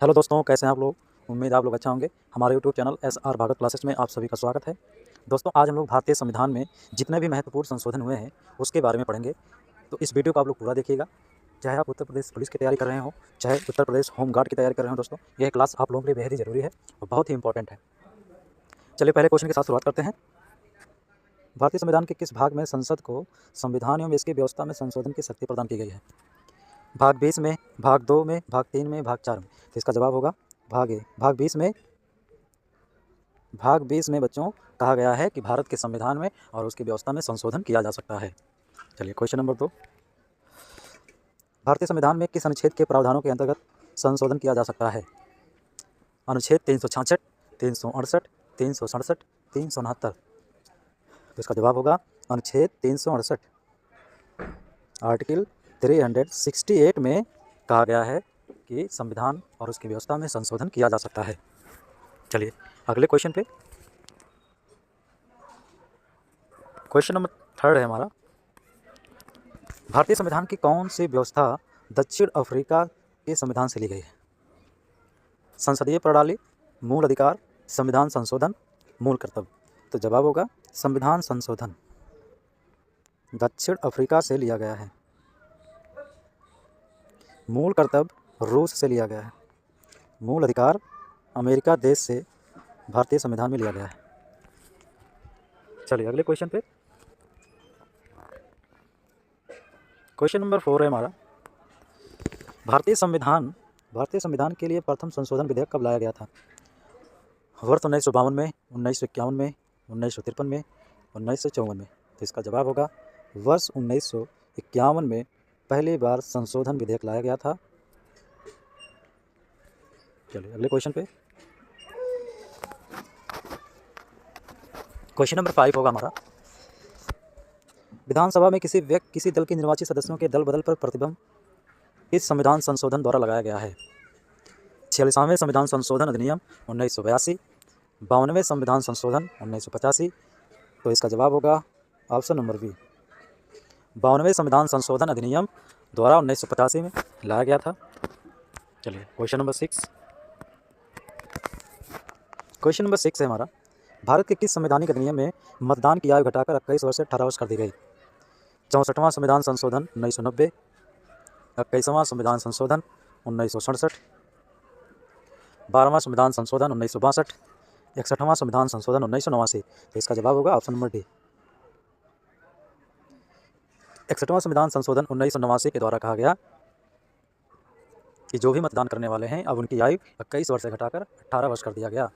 Hello दोस्तों, कैसे हैं आप लोग। उम्मीद है आप लोग अच्छा होंगे। हमारे YouTube channel SR Bhagwat classes में आप सभी का स्वागत है। दोस्तों, आज हम लोग भारतीय संविधान में जितने भी महत्वपूर्ण संशोधन हुए हैं उसके बारे में पढ़ेंगे। तो इस वीडियो को आप लोग पूरा देखिएगा। चाहे आप उत्तर प्रदेश पुलिस की तैयारी कर रहे हो, चाहे उत्तर प्रदेश होम गार्ड की तैयारी कर रहे हो, दोस्तों यह क्लास आप लोगों के लिए बेहद ही ज़रूरी है और बहुत ही इंपॉर्टेंट है। चलिए पहले क्वेश्चन के साथ शुरुआत करते हैं। भारतीय संविधान के किस भाग में संसद को संविधान एवं इसकी व्यवस्था में संशोधन की शक्ति प्रदान की गई है? भाग 20 में, भाग 2 में, भाग 3 में, भाग 4 में। तो इसका जवाब होगा भाग ए। भाग 20 में बच्चों कहा गया है कि भारत के संविधान में और उसकी व्यवस्था में संशोधन किया जा सकता है। चलिए क्वेश्चन नंबर 2। भारतीय संविधान में किस अनुच्छेद के प्रावधानों के अंतर्गत संशोधन किया जा सकता है? अनुच्छेद 366, 368, 367, 369। तो इसका जवाब होगा अनुच्छेद 368। आर्टिकल 368 में कहा गया है कि संविधान और उसकी व्यवस्था में संशोधन किया जा सकता है। चलिए अगले क्वेश्चन पे। क्वेश्चन नंबर 3 है हमारा। भारतीय संविधान की कौन सी व्यवस्था दक्षिण अफ्रीका के संविधान से ली गई है? संसदीय प्रणाली, मूल अधिकार, संविधान संशोधन, मूल कर्तव्य। तो जवाब होगा संविधान संशोधन, दक्षिण अफ्रीका से लिया गया है। मूल कर्तव्य रूस से लिया गया है। मूल अधिकार अमेरिका देश से भारतीय संविधान में लिया गया है। चलिए अगले क्वेश्चन पे। क्वेश्चन नंबर 4 है हमारा। भारतीय संविधान के लिए प्रथम संशोधन विधेयक कब लाया गया था? वर्ष 1952 में, 1951 में, 1953 में, 1954 में। तो इसका जवाब होगा वर्ष 1951 में पहली बार संशोधन विधेयक लाया गया था। चलिए अगले क्वेश्चन पे। क्वेश्चन नंबर 5 होगा हमारा। विधानसभा में किसी दल के निर्वाचित सदस्यों के दल बदल पर प्रतिबंध इस संविधान संशोधन द्वारा लगाया गया है? 46वें संविधान संशोधन अधिनियम 1982, 52वें संविधान संशोधन 1985। तो इसका जवाब होगा ऑप्शन नंबर बी, 52वें संविधान संशोधन अधिनियम द्वारा 1985 में लाया गया था। चलिए क्वेश्चन नंबर 6। क्वेश्चन नंबर 6 है हमारा। भारत के किस संवैधानिक अधिनियम में मतदान की आयु घटाकर 21 वर्ष से 18 वर्ष कर दी गई? 64वां संविधान संशोधन 1990, 21वां संविधान संशोधन 1967, 12वां संविधान संशोधन 1962, 61वां संविधान संशोधन 1989। तो इसका जवाब होगा ऑप्शन नंबर डी, 61वां संविधान संशोधन 1989 के द्वारा कहा गया कि जो भी मतदान करने वाले हैं अब उनकी आयु 21 वर्ष से घटाकर 18 वर्ष कर दिया गया।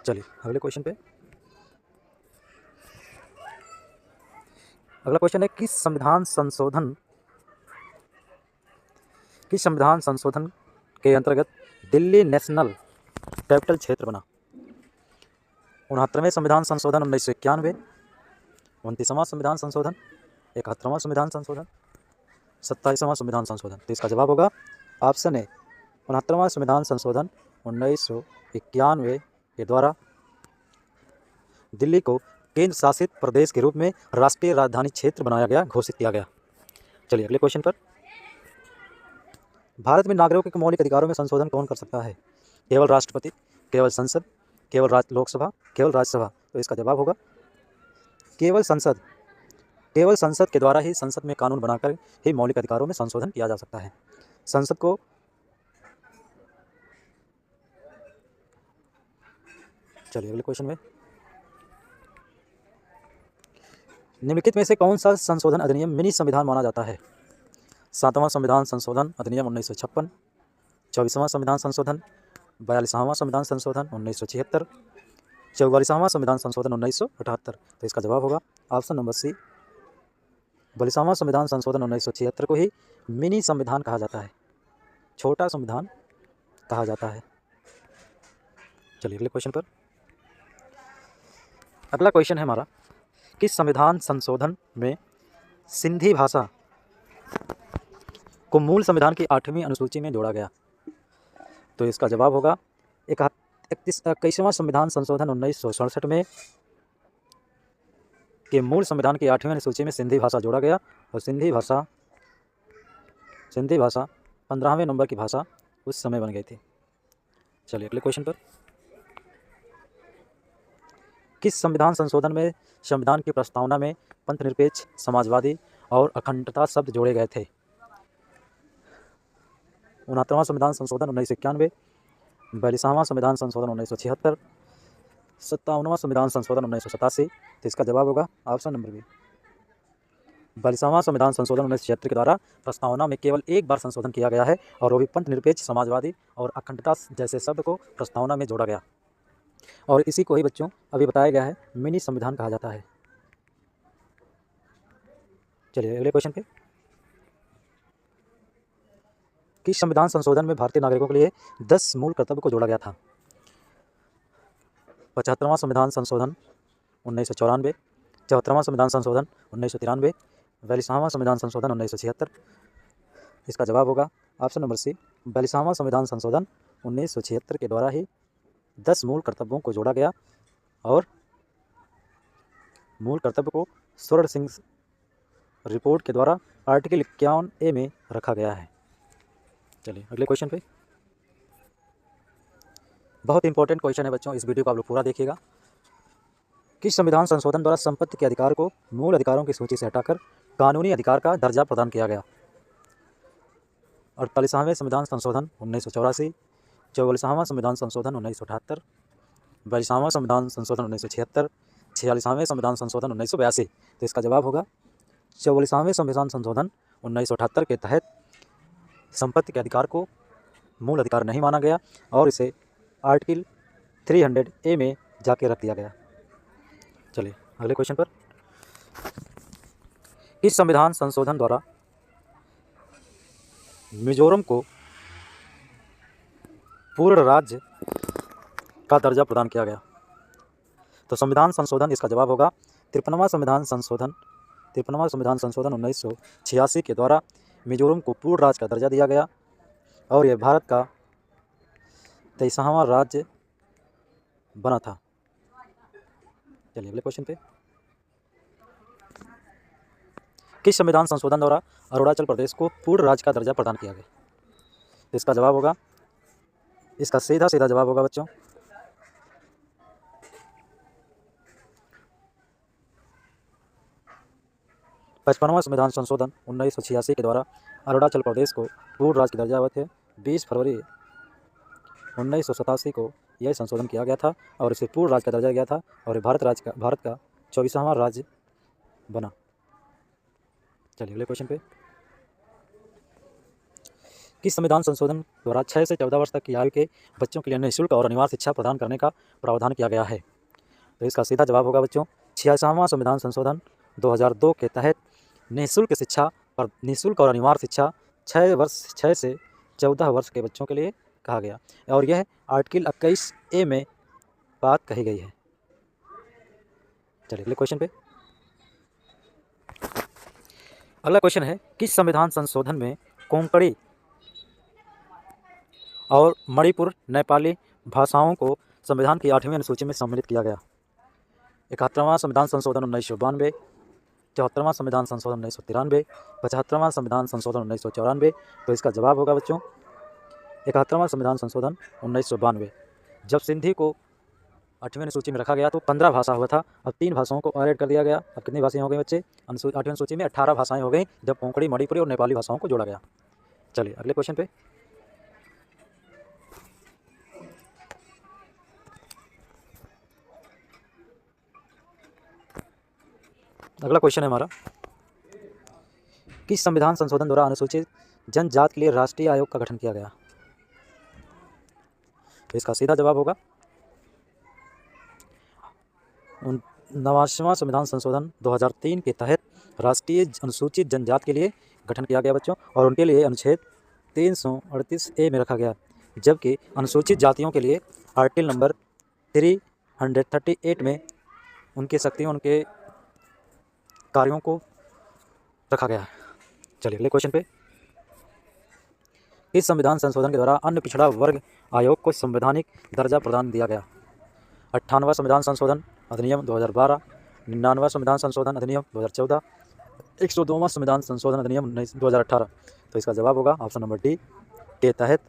चलिए अगले क्वेश्चन पे। अगला क्वेश्चन है किस संविधान संशोधन के अंतर्गत दिल्ली नेशनल कैपिटल क्षेत्र बना? 69वें संविधान संशोधन 1991, 29वां संविधान संशोधन, 71वां संविधान संशोधन, 27वां संविधान संशोधन। तो इसका जवाब होगा ऑप्शन ए, 69वां संविधान संशोधन 1991 के द्वारा दिल्ली को केंद्र शासित प्रदेश के रूप में राष्ट्रीय राजधानी क्षेत्र बनाया गया, घोषित किया गया। चलिए अगले क्वेश्चन पर। भारत में नागरिकों के मौलिक अधिकारों में संशोधन कौन कर सकता है? केवल राष्ट्रपति, केवल संसद, केवल लोकसभा, केवल राज्यसभा। तो इसका जवाब होगा केवल संसद। केवल संसद के द्वारा ही संसद में कानून बनाकर ही मौलिक अधिकारों में संशोधन किया जा सकता है। संसद को चलिए अगले क्वेश्चन में। निम्नलिखित में से कौन सा संशोधन अधिनियम मिनी संविधान माना जाता है? 7वां संविधान संशोधन अधिनियम 1956, 24वां संविधान संशोधन, 42वां संविधान संशोधन 1976, 44वां संविधान संशोधन 1978। तो इसका जवाब होगा ऑप्शन नंबर सी, 42वां संविधान संशोधन 1976 को ही मिनी संविधान कहा जाता है, छोटा संविधान कहा जाता है। चलिए अगले क्वेश्चन पर। अगला क्वेश्चन है हमारा, किस संविधान संशोधन में सिंधी भाषा को मूल संविधान की 8वीं अनुसूची में जोड़ा गया? तो इसका जवाब होगा 21वां संविधान संशोधन 1967 में के मूल संविधान की 8वीं अनुसूची में सिंधी भाषा जोड़ा गया और सिंधी भाषा 15वें नंबर की भाषा उस समय बन गई थी। चलिए अगले क्वेश्चन पर। किस संविधान संशोधन में संविधान की प्रस्तावना में पंथनिरपेक्ष, समाजवादी और अखंडता शब्द जोड़े गए थे? 69वां संविधान संशोधन 1991, 42वां संविधान संशोधन 1976, 57वां संविधान संशोधन 1987। तो इसका जवाब होगा ऑप्शन नंबर बी, 42वां संविधान संशोधन 1976 के द्वारा प्रस्तावना में केवल एक बार संशोधन किया गया है और वो भी पंथनिरपेक्ष, समाजवादी और अखंडता जैसे शब्द को प्रस्तावना में जोड़ा गया, और इसी को ही बच्चों अभी बताया गया है मिनी संविधान कहा जाता है। चलिए अगले क्वेश्चन पे। किस संविधान संशोधन में भारतीय नागरिकों के लिए 10 मूल कर्तव्य को जोड़ा गया था? 75वां संविधान संशोधन 1994, 74वां संविधान संशोधन 1993, 42वां संविधान संशोधन 1976। इसका जवाब होगा ऑप्शन नंबर सी, 42वां संविधान संशोधन 1976 के द्वारा ही 10 मूल कर्तव्यों को जोड़ा गया और मूल कर्तव्य को स्वर्ण सिंह रिपोर्ट के द्वारा आर्टिकल 51A में रखा गया है। चलिए अगले क्वेश्चन पे। बहुत इंपॉर्टेंट क्वेश्चन है बच्चों, इस वीडियो को आप लोग पूरा देखिएगा। किस संविधान संशोधन द्वारा संपत्ति के अधिकार को मूल अधिकारों की सूची से हटाकर कानूनी अधिकार का दर्जा प्रदान किया गया? 48वां संविधान संशोधन 1984, 44वां संविधान संशोधन 1978, 42वां संविधान संशोधन 1976, 46वां संविधान संशोधन 1982। तो इसका जवाब होगा 44वां संविधान संशोधन 1978 के तहत संपत्ति के अधिकार को मूल अधिकार नहीं माना गया और इसे आर्टिकल 300A में जाके रख दिया गया। चलिए अगले क्वेश्चन पर। किस संविधान संशोधन द्वारा मिजोरम को पूर्ण राज्य का दर्जा प्रदान किया गया? तो संविधान संशोधन, इसका जवाब होगा 53वां संविधान संशोधन 1986 के द्वारा मिजोरम को पूर्ण राज्य का दर्जा दिया गया और यह भारत का 23वां राज्य बना था। चलिए अगले क्वेश्चन पे। किस संविधान संशोधन द्वारा अरुणाचल प्रदेश को पूर्ण राज्य का दर्जा प्रदान किया गया? तो इसका जवाब होगा, इसका सीधा जवाब होगा बच्चों 55वां संविधान संशोधन 1986 के द्वारा अरुणाचल प्रदेश को पूर्ण राज्य का दर्जा हुए थे। 20 फरवरी 1987 को यह संशोधन किया गया था और इसे पूर्ण राज्य का दर्जा दिया गया था और ये भारत का 24वां राज्य बना। चलिए अगले क्वेश्चन पे। किस संविधान संशोधन द्वारा 6 से 14 वर्ष तक की आयु के बच्चों के लिए निःशुल्क और अनिवार्य शिक्षा प्रदान करने का प्रावधान किया गया है? तो इसका सीधा जवाब होगा बच्चों 86वां संविधान संशोधन 2002 के तहत निःशुल्क और अनिवार्य शिक्षा 6 से 14 वर्ष के बच्चों के लिए कहा गया और यह आर्टिकल 21A में बात कही गई है। चलिए अगले क्वेश्चन पे। अगला क्वेश्चन है, किस संविधान संशोधन में कोंकणी और मणिपुर नेपाली भाषाओं को संविधान की 8वीं अनुसूची में सम्मिलित किया गया? 71वां संविधान संशोधन 1992, 74वां संविधान संशोधन 1993, 75वां संविधान संशोधन 1994। तो इसका जवाब होगा बच्चों 71वां संविधान संशोधन 1992। जब सिंधी को 8वीं अनुसूची में रखा गया तो 15 भाषा हुआ था, अब 3 भाषाओं को और ऐड कर दिया गया। अब कितनी भाषाएं हो गई बच्चे? 8वीं अनुसूची में 18 भाषाएं हो गई जब कोंकणी, मणिपुरी और नेपाली भाषाओं को जोड़ा गया। चलिए अगले क्वेश्चन पे। अगला क्वेश्चन है हमारा, किस संविधान संशोधन द्वारा अनुसूचित जनजाति के लिए राष्ट्रीय आयोग का गठन किया गया? तो इसका सीधा जवाब होगा 89वां संविधान संशोधन 2003 के तहत राष्ट्रीय अनुसूचित जनजाति के लिए गठन किया गया बच्चों और उनके लिए अनुच्छेद 338A में रखा गया, जबकि अनुसूचित जातियों के लिए आर्टिकल नंबर 338 में उनकी शक्तियों, उनके कार्यों को रखा गया है। चलिए अगले क्वेश्चन पे। इस संविधान संशोधन के द्वारा अन्य पिछड़ा वर्ग आयोग को संवैधानिक दर्जा प्रदान दिया गया? 98वां संविधान संशोधन अधिनियम 2012, 99वां संविधान संशोधन अधिनियम 2014, 102वां संविधान संशोधन अधिनियम 2018। तो इसका जवाब होगा ऑप्शन नंबर डी के तहत